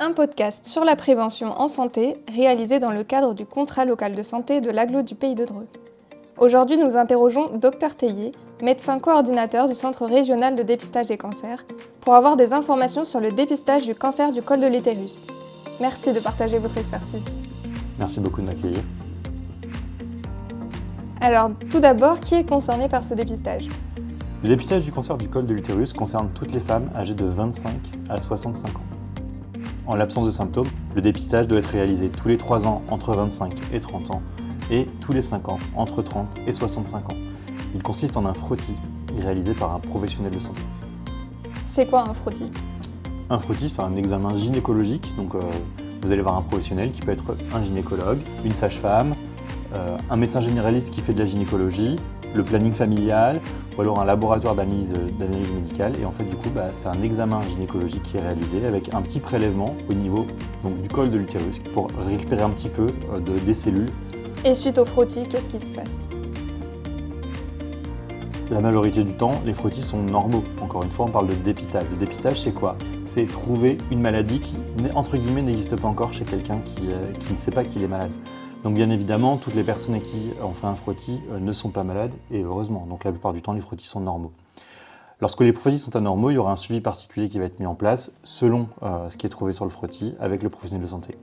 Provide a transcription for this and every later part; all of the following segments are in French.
un podcast sur la prévention en santé réalisé dans le cadre du contrat local de santé de l'agglo du Pays de Dreux. Aujourd'hui, nous interrogeons Dr Théier, médecin coordinateur du Centre régional de dépistage des cancers, pour avoir des informations sur le dépistage du cancer du col de l'utérus. Merci de partager votre expertise. Merci beaucoup de m'accueillir. Alors, tout d'abord, qui est concerné par ce dépistage ? Le dépistage du cancer du col de l'utérus concerne toutes les femmes âgées de 25 à 65 ans. En l'absence de symptômes, le dépistage doit être réalisé tous les 3 ans entre 25 et 30 ans et tous les 5 ans entre 30 et 65 ans. Il consiste en un frottis réalisé par un professionnel de santé. C'est quoi un frottis ? Un frottis, c'est un examen gynécologique. Donc, vous allez voir un professionnel qui peut être un gynécologue, une sage-femme, un médecin généraliste qui fait de la gynécologie, le planning familial ou alors un laboratoire d'analyse médicale. Et en fait, du coup, c'est un examen gynécologique qui est réalisé avec un petit prélèvement au niveau du col de l'utérus pour récupérer un petit peu des cellules. Et suite au frottis, qu'est-ce qui se passe ? La majorité du temps, les frottis sont normaux. Encore une fois, on parle de dépistage. Le dépistage, c'est quoi ? C'est trouver une maladie qui, entre guillemets, n'existe pas encore chez quelqu'un qui ne sait pas qu'il est malade. Donc bien évidemment, toutes les personnes à qui on fait un frottis ne sont pas malades, et heureusement. Donc la plupart du temps, les frottis sont normaux. Lorsque les frottis sont anormaux, il y aura un suivi particulier qui va être mis en place selon ce qui est trouvé sur le frottis avec le professionnel de santé.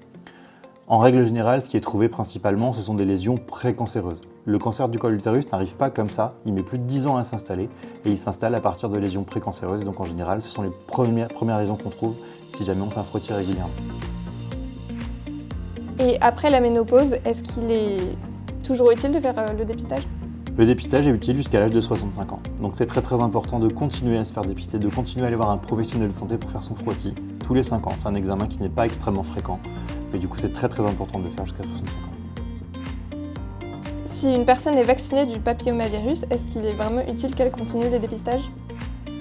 En règle générale, ce qui est trouvé principalement, ce sont des lésions précancéreuses. Le cancer du col de l'utérus n'arrive pas comme ça, il met plus de 10 ans à s'installer, et il s'installe à partir de lésions précancéreuses. Donc en général, ce sont les premières lésions qu'on trouve si jamais on fait un frottis régulièrement. Et après la ménopause, est-ce qu'il est toujours utile de faire le dépistage ? Le dépistage est utile jusqu'à l'âge de 65 ans. Donc c'est très important de continuer à se faire dépister, de continuer à aller voir un professionnel de santé pour faire son frottis tous les 5 ans. C'est un examen qui n'est pas extrêmement fréquent, mais du coup c'est très important de le faire jusqu'à 65 ans. Si une personne est vaccinée du papillomavirus, est-ce qu'il est vraiment utile qu'elle continue les dépistages ?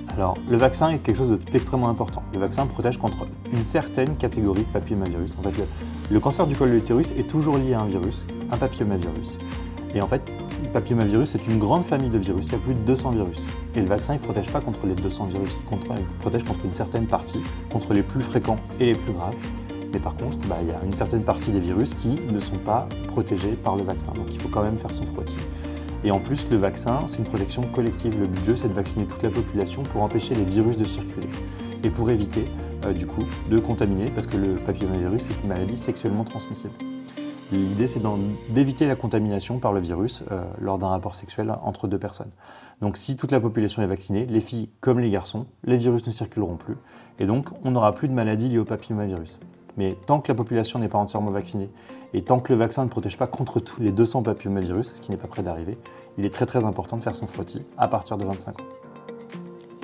Alors, le vaccin est quelque chose d'extrêmement important. Le vaccin protège contre une certaine catégorie de papillomavirus. En fait, le cancer du col de l'utérus est toujours lié à un virus, un papillomavirus. Et en fait, le papillomavirus, c'est une grande famille de virus. Il y a plus de 200 virus. Et le vaccin, il ne protège pas contre les 200 virus. Il protège contre une certaine partie, contre les plus fréquents et les plus graves. Mais par contre, il y a une certaine partie des virus qui ne sont pas protégés par le vaccin. Donc, il faut quand même faire son frottis. Et en plus, le vaccin, c'est une protection collective. Le but, c'est de vacciner toute la population pour empêcher les virus de circuler et pour éviter, de contaminer, parce que le papillomavirus est une maladie sexuellement transmissible. L'idée, c'est d'éviter la contamination par le virus lors d'un rapport sexuel entre deux personnes. Donc, si toute la population est vaccinée, les filles comme les garçons, les virus ne circuleront plus. Et donc, on n'aura plus de maladies liées au papillomavirus. Mais tant que la population n'est pas entièrement vaccinée et tant que le vaccin ne protège pas contre tous les 200 papillomavirus, ce qui n'est pas près d'arriver, il est très important de faire son frottis à partir de 25 ans.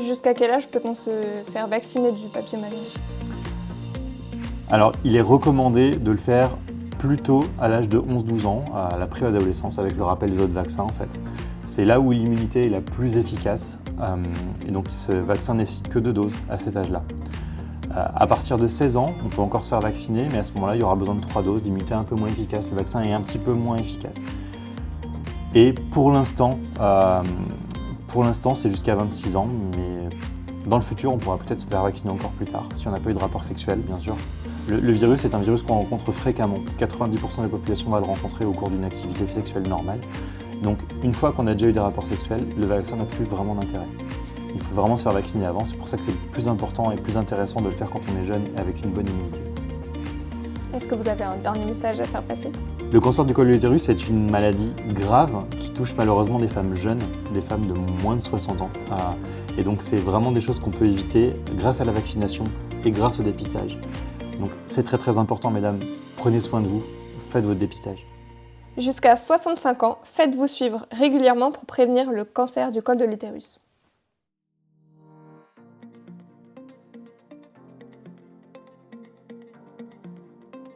Jusqu'à quel âge peut-on se faire vacciner du papillomavirus ? Alors, il est recommandé de le faire plutôt à l'âge de 11-12 ans, à la préadolescence, avec le rappel des autres vaccins en fait. C'est là où l'immunité est la plus efficace et donc ce vaccin ne nécessite que 2 doses à cet âge-là. À partir de 16 ans, on peut encore se faire vacciner, mais à ce moment-là, il y aura besoin de 3 doses, l'immunité est un peu moins efficace, le vaccin est un petit peu moins efficace. Et pour l'instant, c'est jusqu'à 26 ans, mais dans le futur, on pourra peut-être se faire vacciner encore plus tard, si on n'a pas eu de rapport sexuel, bien sûr. Le virus est un virus qu'on rencontre fréquemment. 90% de la population va le rencontrer au cours d'une activité sexuelle normale. Donc, une fois qu'on a déjà eu des rapports sexuels, le vaccin n'a plus vraiment d'intérêt. Il faut vraiment se faire vacciner avant, c'est pour ça que c'est le plus important et le plus intéressant de le faire quand on est jeune et avec une bonne immunité. Est-ce que vous avez un dernier message à faire passer ? Le cancer du col de l'utérus est une maladie grave qui touche malheureusement des femmes jeunes, des femmes de moins de 60 ans. Et donc c'est vraiment des choses qu'on peut éviter grâce à la vaccination et grâce au dépistage. Donc c'est très important, mesdames, prenez soin de vous, faites votre dépistage. Jusqu'à 65 ans, faites-vous suivre régulièrement pour prévenir le cancer du col de l'utérus.